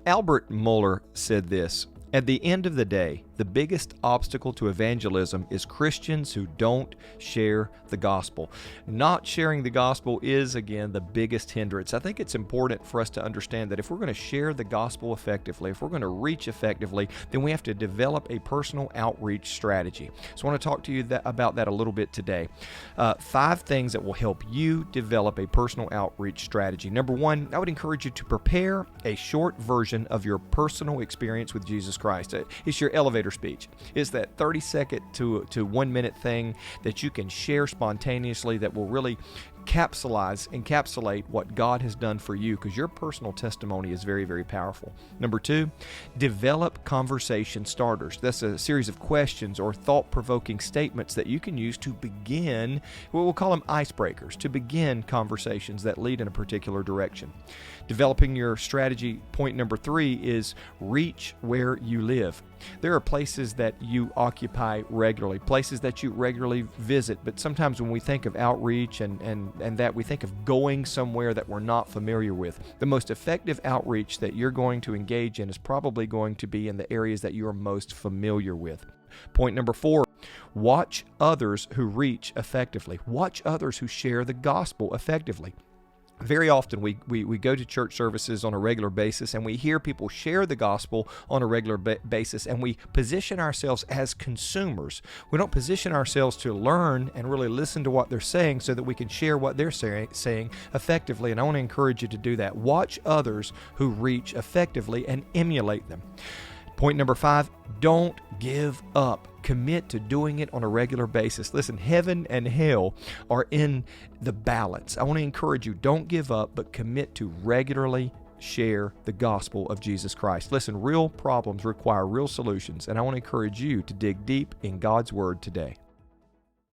Albert Muller said this: "At the end of the day, the biggest obstacle to evangelism is Christians who don't share the gospel." Not sharing the gospel is, again, the biggest hindrance. I think it's important for us to understand that if we're going to share the gospel effectively, if we're going to reach effectively, then we have to develop a personal outreach strategy. So I want to talk to you about that a little bit today. 5 things that will help you develop a personal outreach strategy. Number 1, I would encourage you to prepare a short version of your personal experience with Jesus Christ. It's your elevator speech. It's that 30-second to 1-minute thing that you can share spontaneously that will really encapsulate what God has done for you, because your personal testimony is very, very powerful. Number 2, develop conversation starters. That's a series of questions or thought-provoking statements that you can use to begin, we'll call them icebreakers, to begin conversations that lead in a particular direction. Developing your strategy, point number 3, is reach where you live. There are places that you occupy regularly, places that you regularly visit, but sometimes when we think of outreach and that, we think of going somewhere that we're not familiar with. The most effective outreach that you're going to engage in is probably going to be in the areas that you are most familiar with. Point number 4, watch others who reach effectively. Watch others who share the gospel effectively. Very often we go to church services on a regular basis and we hear people share the gospel on a regular basis, and we position ourselves as consumers. We don't position ourselves to learn and really listen to what they're saying so that we can share what they're saying effectively, and I want to encourage you to do that. Watch others who reach effectively and emulate them. Point number 5, don't give up. Commit to doing it on a regular basis. Listen, heaven and hell are in the balance. I want to encourage you, don't give up, but commit to regularly share the gospel of Jesus Christ. Listen, real problems require real solutions, and I want to encourage you to dig deep in God's Word today.